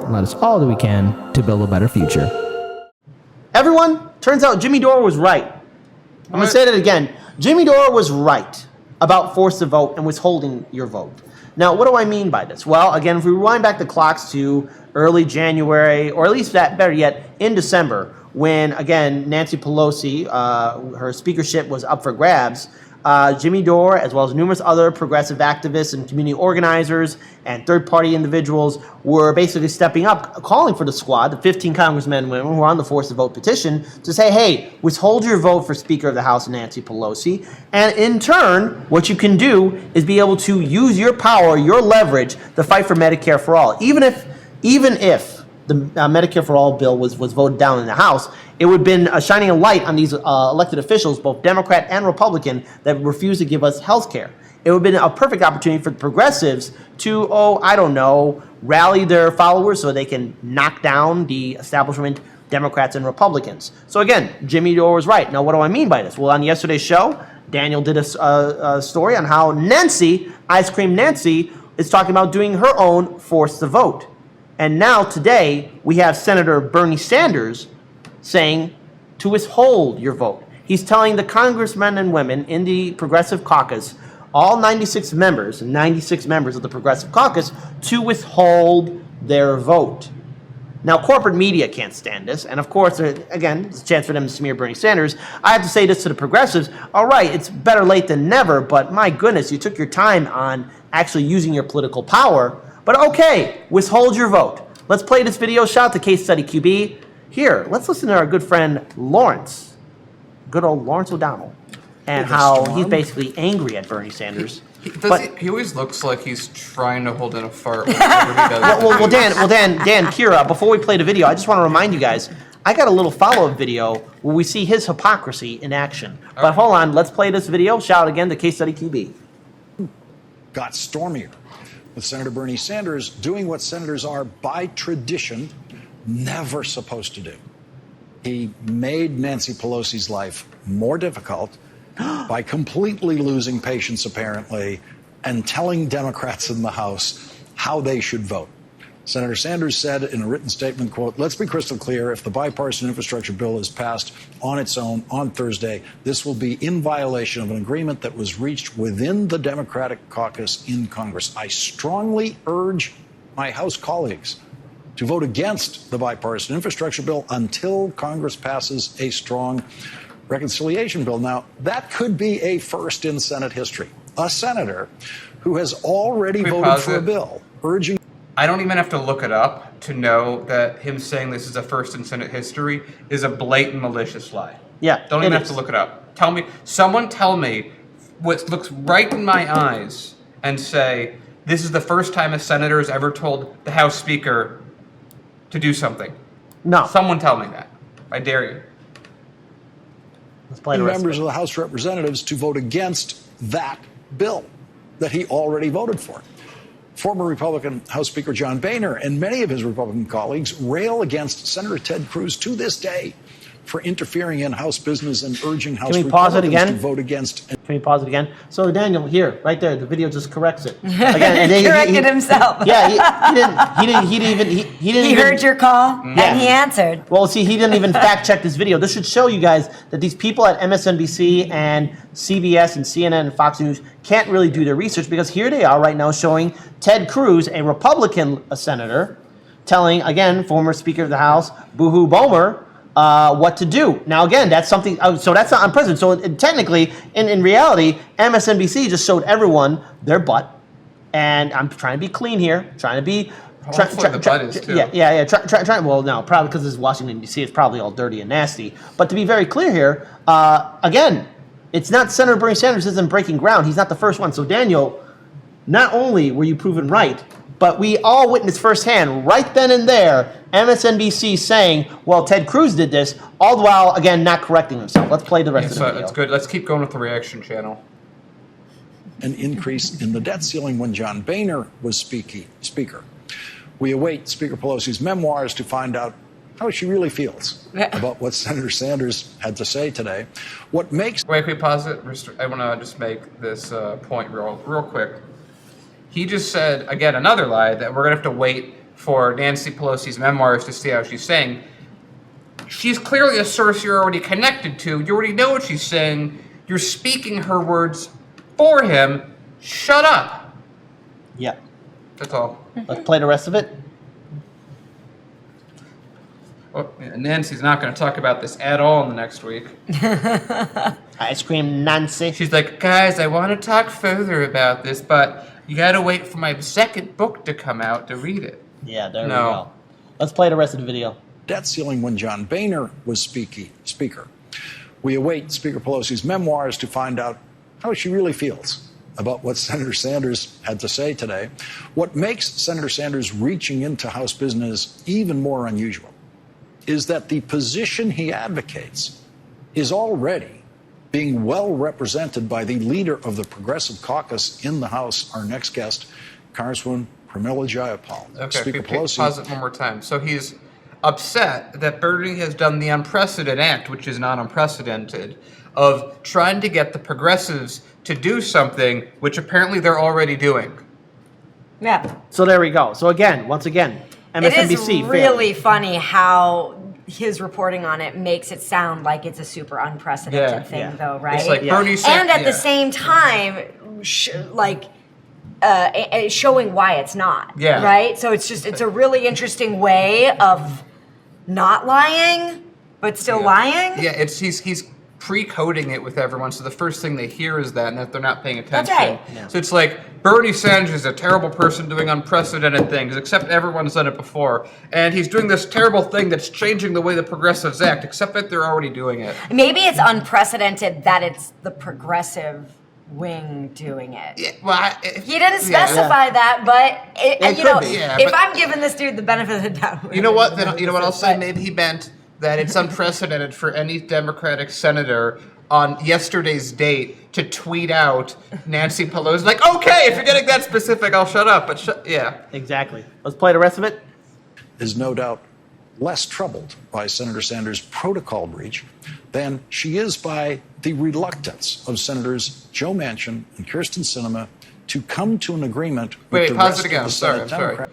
and let us all do we can to build a better future. Everyone, turns out Jimmy Dore was right. I'm going to say that again. Jimmy Dore was right about forced to vote and withholding your vote. Now, what do I mean by this? Well, again, if we rewind back the clocks to early January, or at least that, better yet, in December, when, again, Nancy Pelosi, her speakership was up for grabs, Jimmy Dore, as well as numerous other progressive activists and community organizers and third-party individuals, were basically stepping up, calling for the squad, the 15 congressmen and women who were on the forced to vote petition, to say, hey, withhold your vote for Speaker of the House Nancy Pelosi, and in turn, what you can do is be able to use your power, your leverage, to fight for Medicare for all. Even if the Medicare for All bill was voted down in the House, it would have been shining a light on these elected officials, both Democrat and Republican, that refuse to give us health care. It would have been a perfect opportunity for the progressives to, rally their followers so they can knock down the establishment Democrats and Republicans. So again, Jimmy Dore was right. Now, what do I mean by this? Well, on yesterday's show, Daniel did a story on how Nancy, Ice Cream Nancy, is talking about doing her own forced to vote. And now, today, we have Senator Bernie Sanders saying to withhold your vote. He's telling the congressmen and women in the Progressive Caucus, all 96 members of the Progressive Caucus, to withhold their vote. Now, corporate media can't stand this. And, of course, again, it's a chance for them to smear Bernie Sanders. I have to say this to the progressives. All right, it's better late than never, but my goodness, you took your time on actually using your political power. But okay, withhold your vote. Let's play this video. Shout out to Case Study QB. Here, let's listen to our good friend Lawrence, good old Lawrence O'Donnell, and how he's basically angry at Bernie Sanders. He always looks like he's trying to hold in a fart whenever he does. well, Dan, Kira, before we play the video, I just want to remind you guys, I got a little follow-up video where we see his hypocrisy in action. Okay. But hold on, let's play this video. Shout out again to Case Study QB. Got stormier, with Senator Bernie Sanders doing what senators are, by tradition, never supposed to do. He made Nancy Pelosi's life more difficult by completely losing patience, apparently, and telling Democrats in the House how they should vote. Senator Sanders said in a written statement, quote, "Let's be crystal clear. If the bipartisan infrastructure bill is passed on its own on Thursday, this will be in violation of an agreement that was reached within the Democratic caucus in Congress. I strongly urge my House colleagues to vote against the bipartisan infrastructure bill until Congress passes a strong reconciliation bill." Now, that could be a first in Senate history. A senator who has already voted for a bill urging... I don't even have to look it up to know that him saying this is a first in Senate history is a blatant malicious lie. Yeah, don't even have to look it up. Someone tell me what looks right in my eyes and say, this is the first time a senator has ever told the House Speaker to do something. No. Someone tell me that. I dare you. Let's play the rest members of the House of Representatives to vote against that bill that he already voted for. Former Republican House Speaker John Boehner and many of his Republican colleagues rail against Senator Ted Cruz to this day for interfering in House business and urging House Republicans to vote against. Can we pause it again? So Daniel, here, right there, the video just corrects it. Again, and he corrected himself. Yeah, he didn't He heard your call and he answered. Well, see, he didn't even fact check this video. This should show you guys that these people at MSNBC and CBS and CNN and Fox News can't really do their research, because here they are right now showing Ted Cruz, a Republican senator, telling, again, former Speaker of the House, Boohoo Boehmer, what to do. Now, again, that's something, so that's not unprecedented. So technically, in reality, MSNBC just showed everyone their butt. And I'm trying to be clean here, trying to be... the butt is too. Yeah. Well, no, probably because it's Washington, D.C., it's probably all dirty and nasty. But to be very clear here, again, it's not Senator Bernie Sanders isn't breaking ground. He's not the first one. So, Daniel, not only were you proven right, but we all witnessed firsthand, right then and there, MSNBC saying, well, Ted Cruz did this, all the while, again, not correcting himself. Let's play the rest of the video. It's good. Let's keep going with the reaction channel. An increase in the debt ceiling when John Boehner was Speaker. We await Speaker Pelosi's memoirs to find out how she really feels about what Senator Sanders had to say today. What makes... Wait, pause it. I want to just make this point real quick. He just said, again, another lie, that we're going to have to wait for Nancy Pelosi's memoirs to see how she's saying. She's clearly a source you're already connected to. You already know what she's saying. You're speaking her words for him. Shut up. Yeah. That's all. Let's play the rest of it. Well, Nancy's not going to talk about this at all in the next week. Ice cream Nancy. She's like, guys, I want to talk further about this, but you got to wait for my second book to come out to read it. Yeah, there we No. go. Let's play the rest of the video. Debt ceiling when John Boehner was Speaker. We await Speaker Pelosi's memoirs to find out how she really feels about what Senator Sanders had to say today. What makes Senator Sanders reaching into House business even more unusual is that the position he advocates is already being well represented by the leader of the Progressive Caucus in the House, our next guest, Congresswoman Pramila Jayapal. Okay, Speaker pause Pelosi. it one more time. So he's upset that Bernie has done the unprecedented act, which is not unprecedented, of trying to get the progressives to do something which apparently they're already doing. Yeah. So there we go. So again, once again, MSNBC. It is really funny how his reporting on it makes it sound like it's a super unprecedented thing, though, right? It's like Yeah. Bernie said, And at the same time, showing why it's not. Yeah. Right? So it's a really interesting way of not lying, but still lying. Yeah, he's pre-coding it with everyone, so the first thing they hear is that, and if they're not paying attention. That's right. Yeah. So it's like, Bernie Sanders is a terrible person doing unprecedented things, except everyone's done it before. And he's doing this terrible thing that's changing the way the progressives act, except that they're already doing it. Maybe it's unprecedented that it's the progressive wing doing it. Yeah, well, He didn't specify that, but It you could know, be. Yeah, if but- I'm giving this dude the benefit of the doubt, You know what? Then, you know what I'll say? But- Maybe he meant that it's unprecedented for any Democratic senator on yesterday's date to tweet out Nancy Pelosi. Like, okay, if you're getting that specific, I'll shut up. But yeah. Exactly. Let's play the rest of it. Is no doubt less troubled by Senator Sanders' protocol breach than she is by the reluctance of Senators Joe Manchin and Kyrsten Sinema to come to an agreement with Wait, the pause rest it again. of I'm the sorry. Senate I'm sorry. Democrats.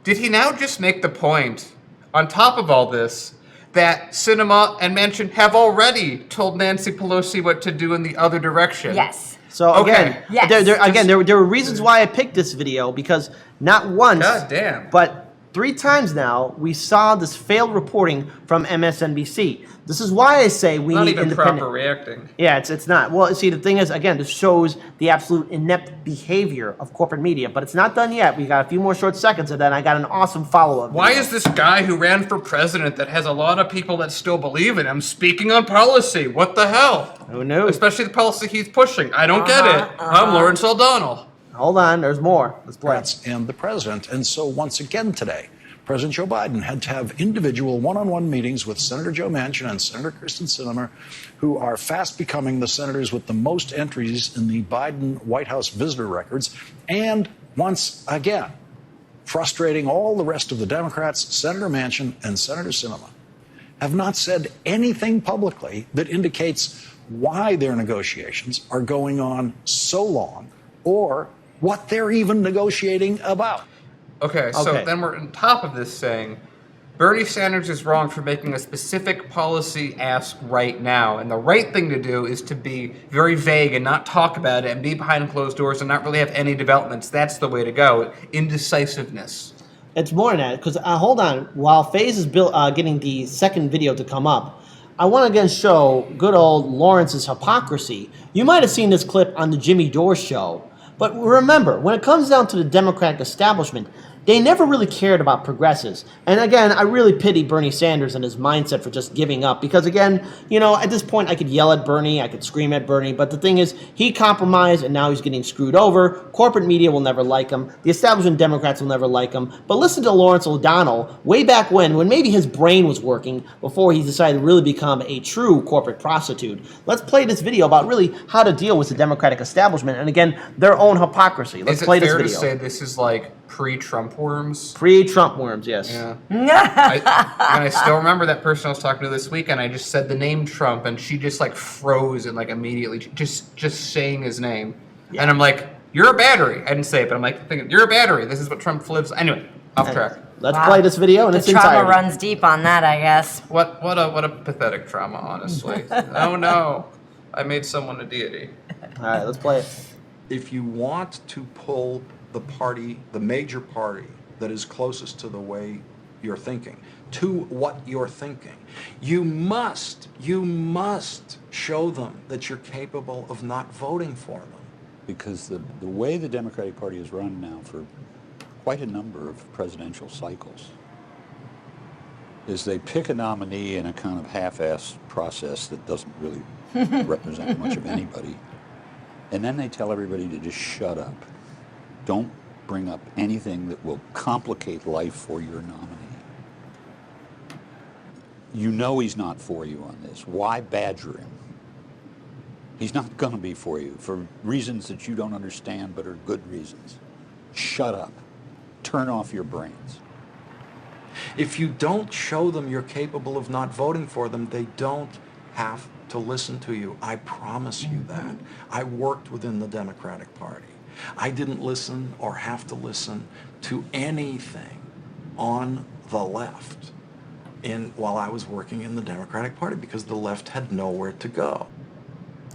Did he now just make the point, on top of all this, that Sinema and Manchin have already told Nancy Pelosi what to do in the other direction? yes. So Okay. again, Yes. there were reasons why I picked this video because not once, God damn. but 3 times now we saw this failed reporting from MSNBC. This is why I say we Not need even independent. proper reacting. Yeah, it's not. Well, see, the thing is, again, this shows the absolute inept behavior of corporate media, but it's not done yet. We got a few more short seconds, and then I got an awesome follow-up. Why video. is this guy who ran for president that has a lot of people that still believe in him speaking on policy? What the hell? Who knew? Especially the policy he's pushing. I don't get it. I'm Lawrence O'Donnell. Hold on, there's more. Let's play. And the president. And so once again today, President Joe Biden had to have individual one-on-one meetings with Senator Joe Manchin and Senator Kyrsten Sinema, who are fast becoming the senators with the most entries in the Biden White House visitor records. And once again, frustrating all the rest of the Democrats, Senator Manchin and Senator Sinema have not said anything publicly that indicates why their negotiations are going on so long or what they're even negotiating about. Okay, so Okay. then we're on top of this saying Bernie Sanders is wrong for making a specific policy ask right now. And the right thing to do is to be very vague and not talk about it and be behind closed doors and not really have any developments. That's the way to go. Indecisiveness. It's more than that, because hold on. While FaZe is getting the second video to come up, I want to again show good old Lawrence's hypocrisy. You might have seen this clip on the Jimmy Dore show, but remember, when it comes down to the Democratic establishment, they never really cared about progressives. And again, I really pity Bernie Sanders and his mindset for just giving up. Because again, you know, at this point, I could yell at Bernie, I could scream at Bernie, but the thing is, he compromised and now he's getting screwed over. Corporate media will never like him. The establishment Democrats will never like him. But listen to Lawrence O'Donnell way back when maybe his brain was working before he decided to really become a true corporate prostitute. Let's play this video about really how to deal with the Democratic establishment and again, their own hypocrisy. Let's play this video. Is it fair to say this is like pre-Trump worms? Pre-Trump worms, yes. Yeah. And I still remember that person I was talking to this week, and I just said the name Trump, and she just like froze and like immediately just saying his name. Yeah. And I'm like, you're a battery. I didn't say it, but I'm like thinking, you're a battery. This is what Trump lives. Anyway, Off track. Let's play this video in its The trauma entirety. runs deep on that, I guess. What a pathetic trauma, honestly. Oh no, I made someone a deity. All right, let's play it. If you want to pull the party, the major party that is closest to the way you're thinking, to what you're thinking, you must show them that you're capable of not voting for them. Because the way the Democratic Party is run now for quite a number of presidential cycles is they pick a nominee in a kind of half-assed process that doesn't really represent much of anybody. And then they tell everybody to just shut up. Don't bring up anything that will complicate life for your nominee. You know he's not for you on this. Why badger him? He's not going to be for you for reasons that you don't understand but are good reasons. Shut up. Turn off your brains. If you don't show them you're capable of not voting for them, they don't have to listen to you. I promise you that. I worked within the Democratic Party. I didn't listen or have to listen to anything on the left while I was working in the Democratic Party because the left had nowhere to go.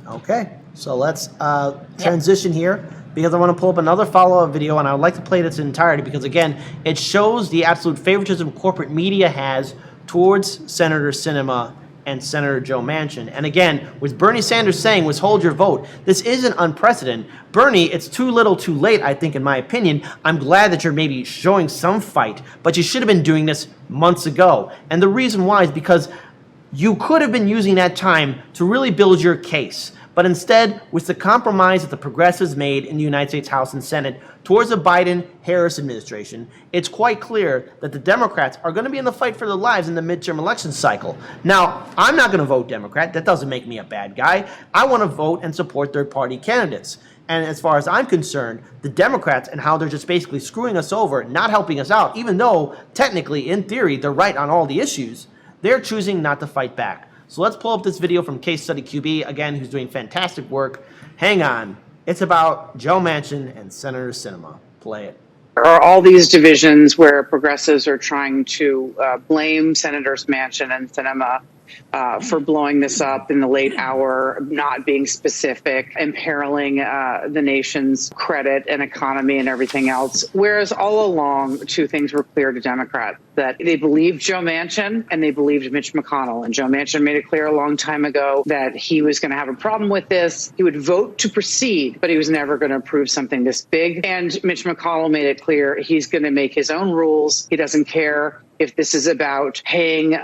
Okay, so let's transition here because I want to pull up another follow-up video, and I would like to play this in entirety because, again, it shows the absolute favoritism corporate media has towards Senator Sinema and Senator Joe Manchin. And again, with Bernie Sanders saying, withhold your vote, this isn't unprecedented. Bernie, it's too little too late, I think, in my opinion. I'm glad that you're maybe showing some fight, but you should have been doing this months ago. And the reason why is because you could have been using that time to really build your case. But instead, with the compromise that the progressives made in the United States House and Senate towards the Biden-Harris administration, it's quite clear that the Democrats are going to be in the fight for their lives in the midterm election cycle. Now, I'm not going to vote Democrat. That doesn't make me a bad guy. I want to vote and support third-party candidates. And as far as I'm concerned, the Democrats and how they're just basically screwing us over, not helping us out, even though technically, in theory, they're right on all the issues, they're choosing not to fight back. So let's pull up this video from Case Study QB, again, who's doing fantastic work. Hang on. It's about Joe Manchin and Senator Sinema. Play it. There are all these divisions where progressives are trying to blame Senators Manchin and Sinema for blowing this up in the late hour, not being specific, imperiling the nation's credit and economy and everything else. Whereas all along, two things were clear to Democrats, that they believed Joe Manchin and they believed Mitch McConnell. And Joe Manchin made it clear a long time ago that he was going to have a problem with this. He would vote to proceed, but he was never going to approve something this big. And Mitch McConnell made it clear he's going to make his own rules. He doesn't care if this is about paying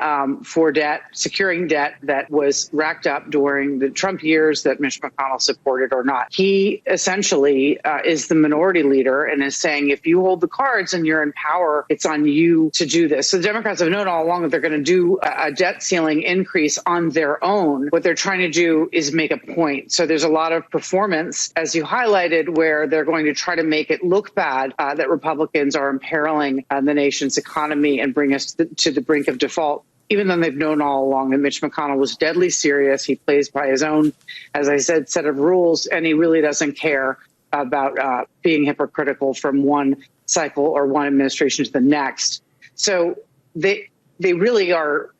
for debt, securing debt that was racked up during the Trump years that Mitch McConnell supported or not. He essentially is the minority leader and is saying, if you hold the cards and you're in power, it's on you to do this. So the Democrats have known all along that they're going to do a debt ceiling increase on their own. What they're trying to do is make a point. So there's a lot of performance, as you highlighted, where they're going to try to make it look bad that Republicans are imperiling the nation's economy and bring us to the brink of default, even though they've known all along that Mitch McConnell was deadly serious. He plays by his own, as I said, set of rules, and he really doesn't care about being hypocritical from one cycle or one administration to the next. So they really are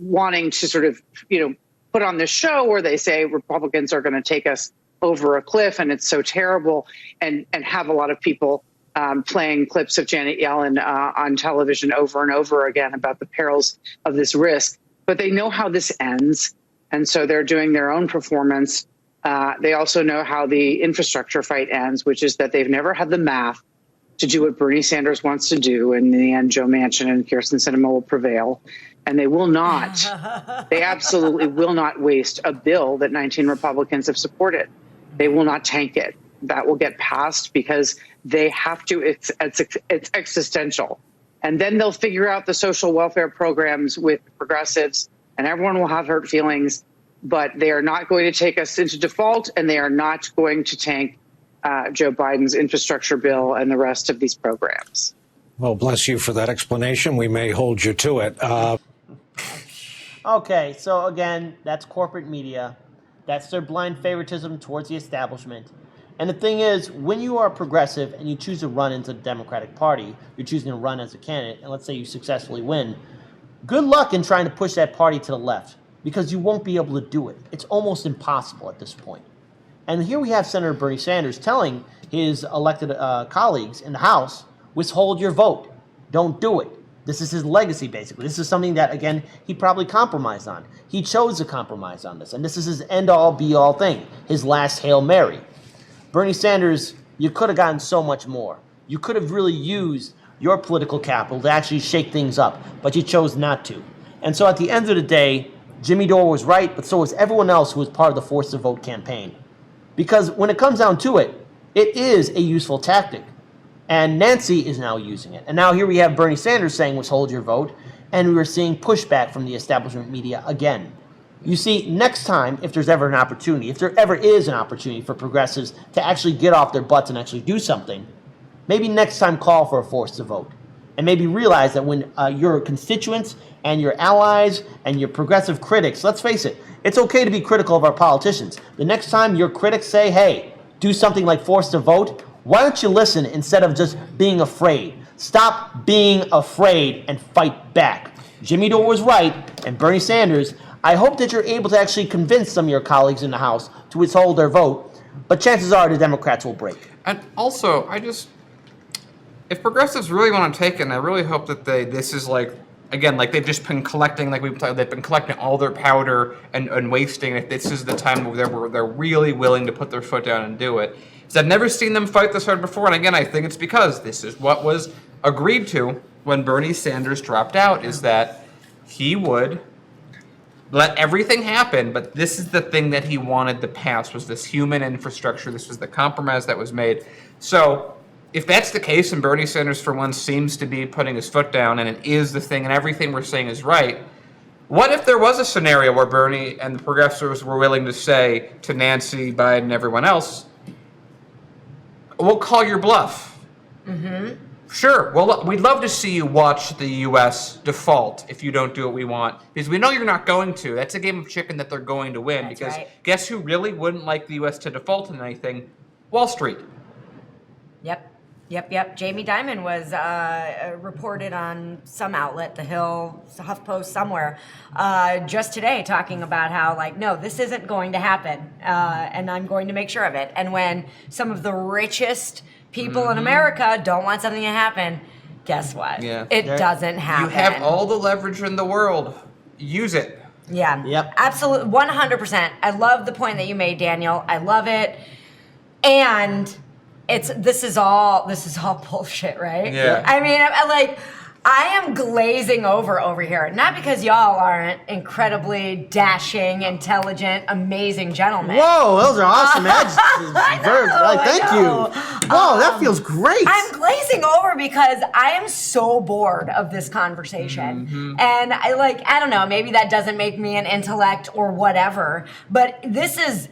wanting to sort of, put on this show where they say Republicans are going to take us over a cliff and it's so terrible, and have a lot of people playing clips of Janet Yellen on television over and over again about the perils of this risk. But they know how this ends, and so they're doing their own performance. They also know how the infrastructure fight ends, which is that they've never had the math to do what Bernie Sanders wants to do. And in the end, Joe Manchin and Kyrsten Sinema will prevail. And they will not, they absolutely will not waste a bill that 19 Republicans have supported. They will not tank it. That will get passed because they have to. It's existential. And then they'll figure out the social welfare programs with progressives, and everyone will have hurt feelings. But they are not going to take us into default, and they are not going to tank Joe Biden's infrastructure bill and the rest of these programs. Well, bless you for that explanation. We may hold you to it. Okay, so again, that's corporate media. That's their blind favoritism towards the establishment. And the thing is, when you are progressive and you choose to run into the Democratic Party, you're choosing to run as a candidate, and let's say you successfully win, good luck in trying to push that party to the left, because you won't be able to do it. It's almost impossible at this point. And here we have Senator Bernie Sanders telling his elected colleagues in the House, withhold your vote. Don't do it. This is his legacy, basically. This is something that, again, he probably compromised on. He chose to compromise on this, and this is his end-all, be-all thing, his last Hail Mary. Bernie Sanders, you could have gotten so much more. You could have really used your political capital to actually shake things up, but you chose not to. And so at the end of the day, Jimmy Dore was right, but so was everyone else who was part of the Force the Vote campaign. Because when it comes down to it, it is a useful tactic. And Nancy is now using it. And now here we have Bernie Sanders saying, withhold your vote, and we're seeing pushback from the establishment media again. You see, next time, if there's ever an opportunity, if there ever is an opportunity for progressives to actually get off their butts and actually do something, maybe next time call for a Force the Vote. And maybe realize that when your constituents and your allies and your progressive critics, let's face it, it's okay to be critical of our politicians. The next time your critics say, hey, do something like Force the Vote, why don't you listen instead of just being afraid? Stop being afraid and fight back. Jimmy Dore was right, and Bernie Sanders, I hope that you're able to actually convince some of your colleagues in the House to withhold their vote, but chances are the Democrats will break. And also, if progressives really want to take it, and I really hope that this is like, again, like they've just been collecting, like they've been collecting all their powder and wasting it. This is the time where they're really willing to put their foot down and do it. Because I've never seen them fight this hard before, and again, I think it's because this is what was agreed to when Bernie Sanders dropped out, is that he would let everything happen, but this is the thing that he wanted to pass, was this human infrastructure. This was the compromise that was made. So if that's the case, and Bernie Sanders, for one, seems to be putting his foot down, and it is the thing, and everything we're saying is right, what if there was a scenario where Bernie and the progressives were willing to say to Nancy, Biden, and everyone else, we'll call your bluff. Mm-hmm. Sure, well, we'd love to see you watch the U.S. default if you don't do what we want, because we know you're not going to. That's a game of chicken that they're going to win. That's because right. Guess who really wouldn't like the U.S. to default in anything? Wall Street. Yep. Jamie Dimon was reported on some outlet, The Hill, HuffPost, somewhere, just today, talking about how, like, no, this isn't going to happen, and I'm going to make sure of it. And when some of the richest people in America don't want something to happen, guess what? Yeah. It doesn't happen. You have all the leverage in the world. Use it. Yeah. Yep. Absolutely. 100%. I love the point that you made, Daniel. I love it. And this is all bullshit, right? Yeah. I mean, I am glazing over here, not because y'all aren't incredibly dashing, intelligent, amazing gentlemen. Whoa, those are awesome adjectives. Thank you. Whoa, that feels great. I'm glazing over because I am so bored of this conversation. Mm-hmm. And I don't know, maybe that doesn't make me an intellect or whatever, but this is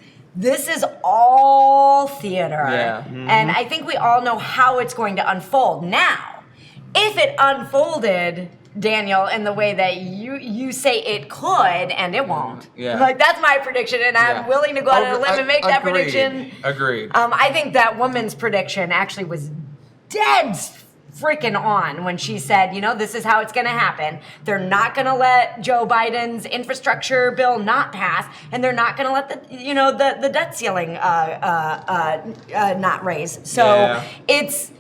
all theater. Yeah. Mm-hmm. And I think we all know how it's going to unfold. Now, if it unfolded, Daniel, in the way that you say it could, and it won't. Yeah. Like, that's my prediction, and I'm willing to go out on a limb and make that prediction. Agreed. I think that woman's prediction actually was dead freaking on when she said, this is how it's going to happen. They're not going to let Joe Biden's infrastructure bill not pass, and they're not going to let the debt ceiling not raise. So it's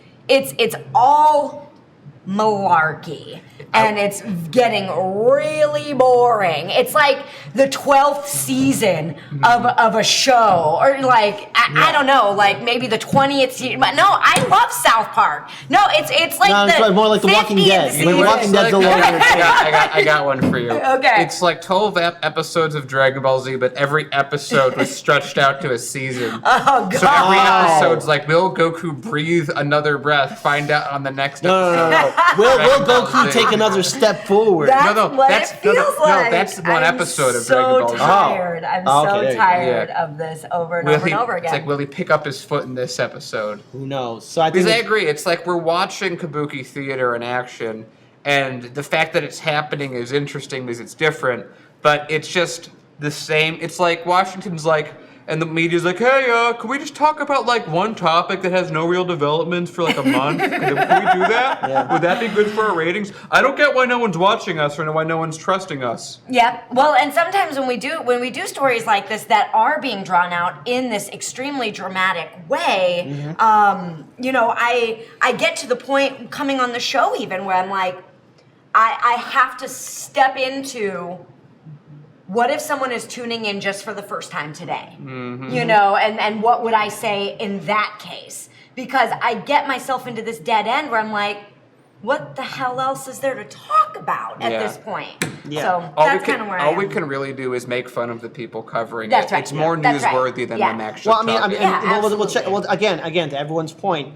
all malarkey, and it's getting really boring. It's like the 12th season of a show, or I don't know, like maybe the 20th season. But no, I love South Park. No, it's like it's more like The Walking Dead. season. The Walking Dead's a longer I got one for you. Okay. It's like 12 episodes of Dragon Ball Z, but every episode was stretched out to a season. Oh, God. So every episode's like, will Goku breathe another breath? Find out on the next episode. No. Will Goku take another step forward? That's what it feels like. That's one episode of Dragon Ball Z. I'm so tired of this over and over again. It's like, will he pick up his foot in this episode? Who knows? So I think Because I agree. It's like we're watching kabuki theater in action, and the fact that it's happening is interesting because it's different, but it's just the same. It's like Washington's like, and the media's like, hey, can we just talk about like one topic that has no real developments for like a month? Can we do that? Yeah. Would that be good for our ratings? I don't get why no one's watching us or why no one's trusting us. Yeah. Well, and sometimes when we do stories like this that are being drawn out in this extremely dramatic way, you know, I get to the point coming on the show even where I'm like, I have to step into what if someone is tuning in just for the first time today? You know, and what would I say in that case? Because I get myself into this dead end where I'm like, what the hell else is there to talk about at this point? Yeah. So that's kind of where I am. All we can really do is make fun of the people covering That's it. right. It's more That's right. newsworthy than Yeah. them actually Well, I mean, talking. Yeah, we'll check. absolutely. Well, again, to everyone's point,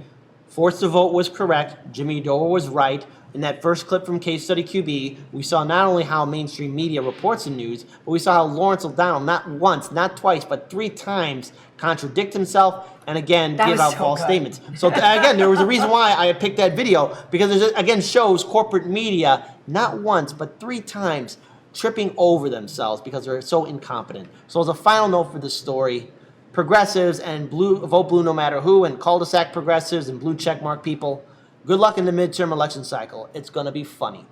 force the vote was correct. Jimmy Dore was right. In that first clip from Case Study QB, we saw not only how mainstream media reports the news, but we saw how Lawrence O'Donnell, not once, not twice, but 3 times, contradict himself and again That give was out so false good. statements. So again, there was a reason why I picked that video, because it again shows corporate media not once, but 3 times tripping over themselves because they're so incompetent. So as a final note for this story, progressives and vote blue no matter who, and cul-de-sac progressives and blue checkmark people, good luck in the midterm election cycle. It's going to be funny.